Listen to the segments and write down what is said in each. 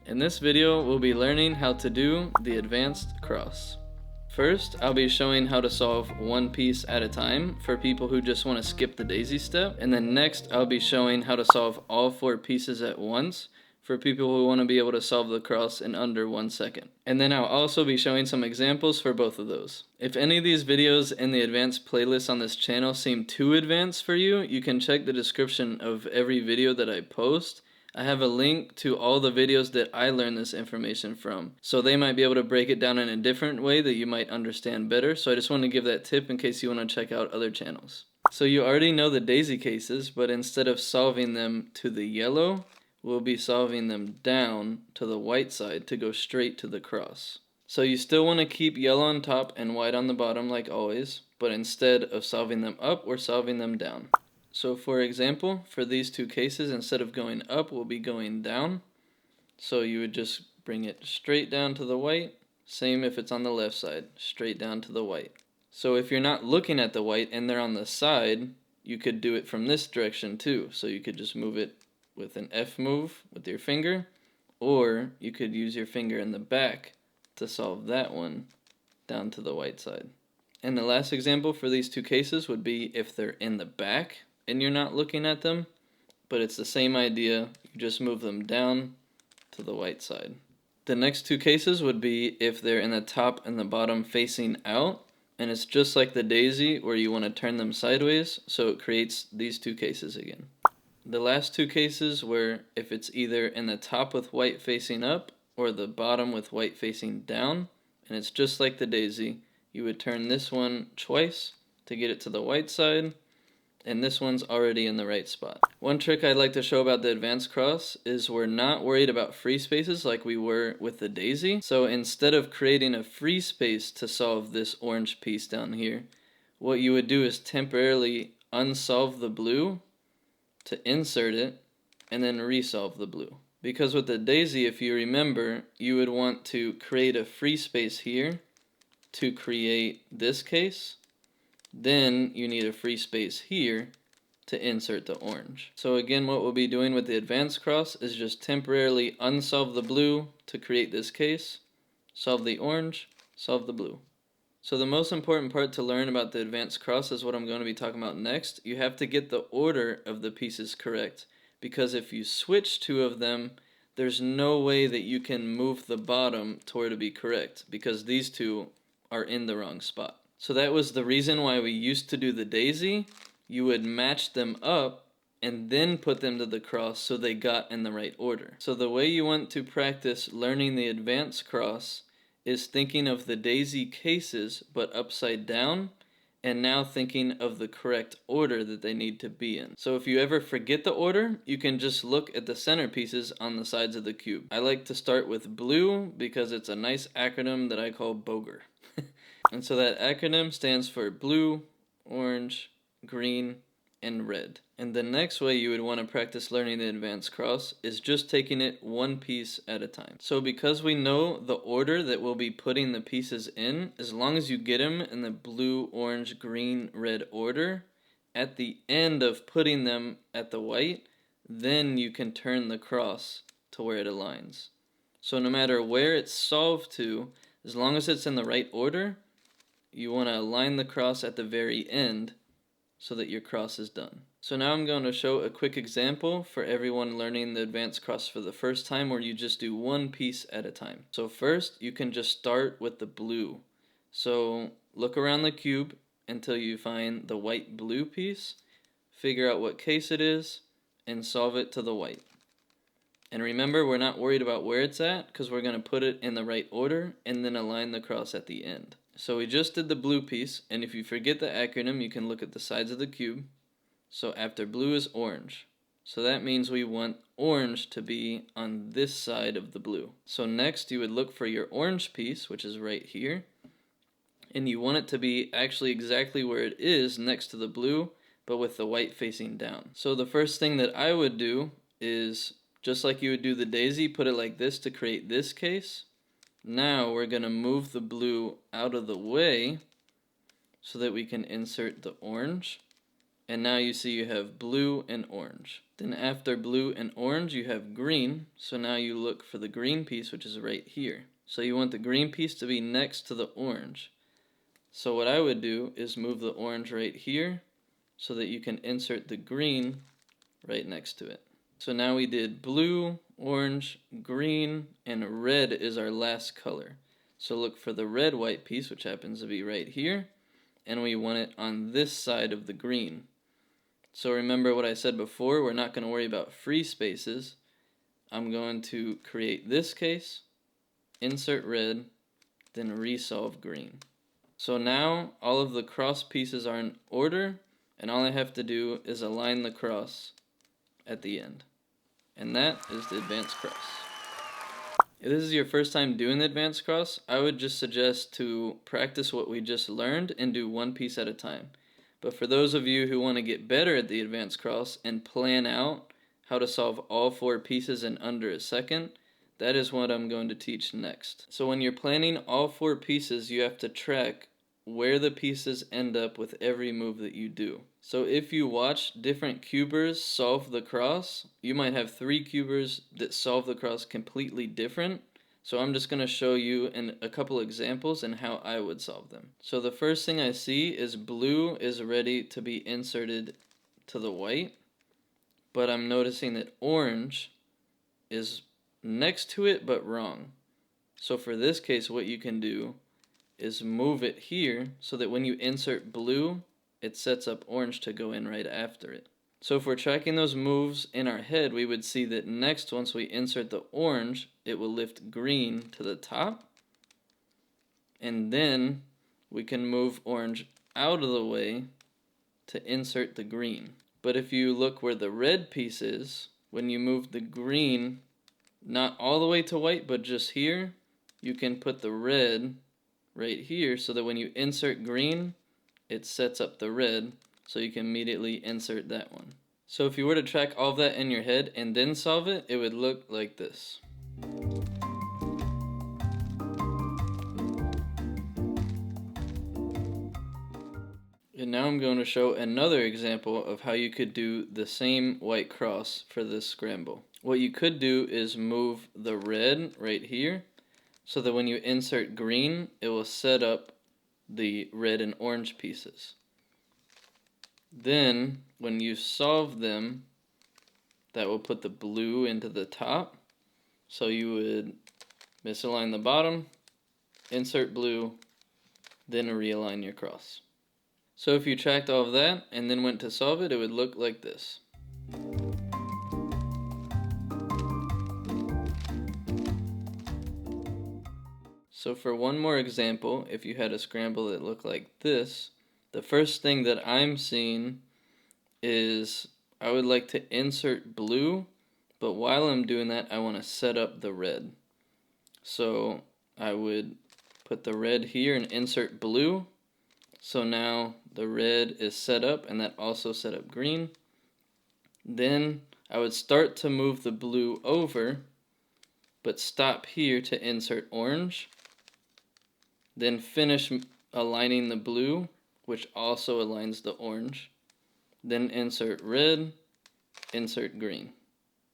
In this video, we'll be learning how to do the advanced cross. First, I'll be showing how to solve one piece at a time for people who just want to skip the daisy step. And then next, I'll be showing how to solve all 4 pieces at once for people who want to be able to solve the cross in under 1 second. And then I'll also be showing some examples for both of those. If any of these videos in the advanced playlist on this channel seem too advanced for you, you can check the description of every video that I post. I have a link to all the videos that I learned this information from. So they might be able to break it down in a different way that you might understand better. So I just want to give that tip in case you want to check out other channels. So you already know the daisy cases, but instead of solving them to the yellow, we'll be solving them down to the white side to go straight to the cross. So you still want to keep yellow on top and white on the bottom like always, but instead of solving them up, we're solving them down. So for example, for these 2 cases, instead of going up, we'll be going down. So you would just bring it straight down to the white. Same if it's on the left side, straight down to the white. So if you're not looking at the white and they're on the side, you could do it from this direction too. So you could just move it with an F move with your finger, or you could use your finger in the back to solve that one down to the white side. And the last example for these 2 cases would be if they're in the back and you're not looking at them, but it's the same idea, you just move them down to the white side. The next 2 cases would be if they're in the top and the bottom facing out, and it's just like the daisy where you want to turn them sideways, so it creates these 2 cases again. The last 2 cases were if it's either in the top with white facing up or the bottom with white facing down, and it's just like the daisy, you would turn this one twice to get it to the white side, and this one's already in the right spot. One trick I'd like to show about the advanced cross is we're not worried about free spaces like we were with the daisy. So instead of creating a free space to solve this orange piece down here, what you would do is temporarily unsolve the blue to insert it and then resolve the blue. Because with the daisy, if you remember, you would want to create a free space here to create this case. Then you need a free space here to insert the orange. So again, what we'll be doing with the advanced cross is just temporarily unsolve the blue to create this case, solve the orange, solve the blue. So the most important part to learn about the advanced cross is what I'm going to be talking about next. You have to get the order of the pieces correct, because if you switch 2 of them, there's no way that you can move the bottom to where to be correct, because these 2 are in the wrong spot. So that was the reason why we used to do the daisy. You would match them up and then put them to the cross so they got in the right order. So the way you want to practice learning the advanced cross is thinking of the daisy cases but upside down, and now thinking of the correct order that they need to be in. So if you ever forget the order, you can just look at the centerpieces on the sides of the cube. I like to start with blue because it's a nice acronym that I call BOGR. And so that acronym stands for blue, orange, green, and red. And the next way you would want to practice learning the advanced cross is just taking it 1 piece at a time. So because we know the order that we'll be putting the pieces in, as long as you get them in the blue, orange, green, red order, at the end of putting them at the white, then you can turn the cross to where it aligns. So no matter where it's solved to, as long as it's in the right order, you want to align the cross at the very end so that your cross is done. So now I'm going to show a quick example for everyone learning the advanced cross for the first time, where you just do 1 piece at a time. So first, you can just start with the blue. So look around the cube until you find the white blue piece, figure out what case it is, and solve it to the white. And remember, we're not worried about where it's at because we're going to put it in the right order and then align the cross at the end. So we just did the blue piece, and if you forget the acronym, you can look at the sides of the cube. So after blue is orange. So that means we want orange to be on this side of the blue. So next you would look for your orange piece, which is right here. And you want it to be actually exactly where it is next to the blue, but with the white facing down. So the first thing that I would do is, just like you would do the daisy, put it like this to create this case. Now we're going to move the blue out of the way so that we can insert the orange and now you see you have blue and orange. Then after blue and orange, you have green, so now you look for the green piece, which is right here. So you want the green piece to be next to the orange. So what I would do is move the orange right here so that you can insert the green right next to it. So now we did blue, orange, green, and red is our last color. So look for the red white piece, which happens to be right here, and we want it on this side of the green. So remember what I said before, we're not going to worry about free spaces. I'm going to create this case, insert red, then resolve green. So now all of the cross pieces are in order, and all I have to do is align the cross at the end. And that is the advanced cross. If this is your first time doing the advanced cross, I would just suggest to practice what we just learned and do one piece at a time. But for those of you who want to get better at the advanced cross and plan out how to solve all 4 pieces in under a second, that is what I'm going to teach next. So when you're planning all 4 pieces, you have to track where the pieces end up with every move that you do. So if you watch different cubers solve the cross, you might have 3 cubers that solve the cross completely different. So I'm just going to show you in a couple examples and how I would solve them. So the first thing I see is blue is ready to be inserted to the white, but I'm noticing that orange is next to it but wrong. So for this case, what you can do is move it here so that when you insert blue, it sets up orange to go in right after it. So if we're tracking those moves in our head, we would see that next, once we insert the orange, it will lift green to the top, and then we can move orange out of the way to insert the green. But if you look where the red piece is, when you move the green not all the way to white but just here, you can put the red right here so that when you insert green, it sets up the red, so you can immediately insert that one. So if you were to track all of that in your head and then solve it, it would look like this. And now I'm going to show another example of how you could do the same white cross for this scramble. What you could do is move the red right here so that when you insert green, it will set up the red and orange pieces. Then when you solve them, that will put the blue into the top. So you would misalign the bottom, insert blue, then realign your cross. So if you tracked all of that and then went to solve it, it would look like this. So for one more example, if you had a scramble that looked like this, the first thing that I'm seeing is I would like to insert blue, but while I'm doing that, I want to set up the red. So I would put the red here and insert blue. So now the red is set up, and that also set up green. Then I would start to move the blue over, but stop here to insert orange. Then finish aligning the blue, which also aligns the orange. Then insert red, insert green.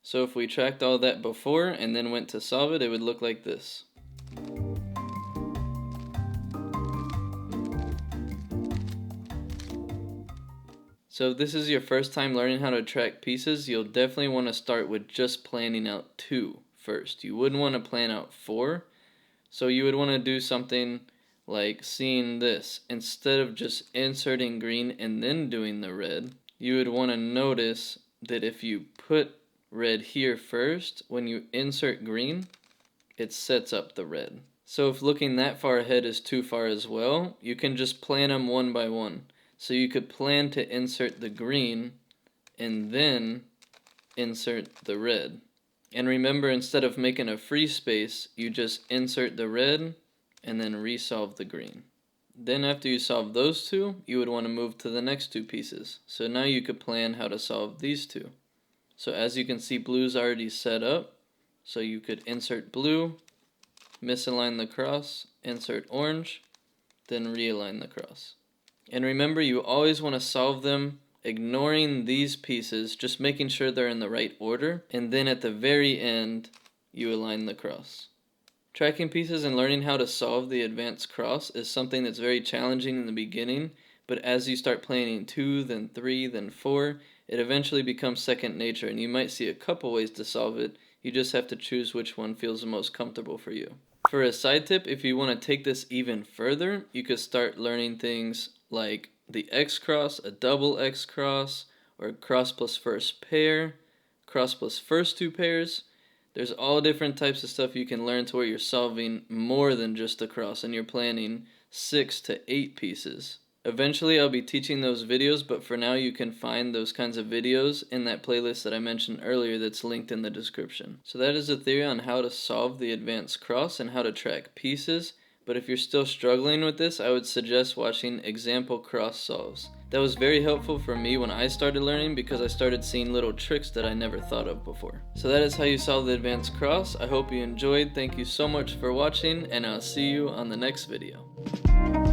So if we tracked all that before and then went to solve it, it would look like this. So if this is your first time learning how to track pieces, you'll definitely want to start with just planning out 2 first. You wouldn't want to plan out 4. So you would want to do something like seeing this. Instead of just inserting green and then doing the red, you would want to notice that if you put red here first, when you insert green, it sets up the red. So if looking that far ahead is too far as well, you can just plan them one by one. So you could plan to insert the green and then insert the red. And remember, instead of making a free space, you just insert the red and then resolve the green. Then after you solve those 2, you would want to move to the next 2 pieces. So now you could plan how to solve these 2. So as you can see, blue's already set up. So you could insert blue, misalign the cross, insert orange, then realign the cross. And remember, you always want to solve them ignoring these pieces, just making sure they're in the right order, and then at the very end, you align the cross. Tracking pieces and learning how to solve the advanced cross is something that's very challenging in the beginning, but as you start planning 2, then 3, then 4, it eventually becomes second nature, and you might see a couple ways to solve it. You just have to choose which one feels the most comfortable for you. For a side tip, if you want to take this even further, you could start learning things like the X cross, a double X cross, or cross plus first pair, cross plus first 2 pairs. There's all different types of stuff you can learn to where you're solving more than just a cross and you're planning 6 to 8 pieces. Eventually I'll be teaching those videos, but for now you can find those kinds of videos in that playlist that I mentioned earlier that's linked in the description. So that is a theory on how to solve the advanced cross and how to track pieces, but if you're still struggling with this, I would suggest watching example cross solves. That was very helpful for me when I started learning because I started seeing little tricks that I never thought of before. So that is how you solve the advanced cross. I hope you enjoyed. Thank you so much for watching, and I'll see you on the next video.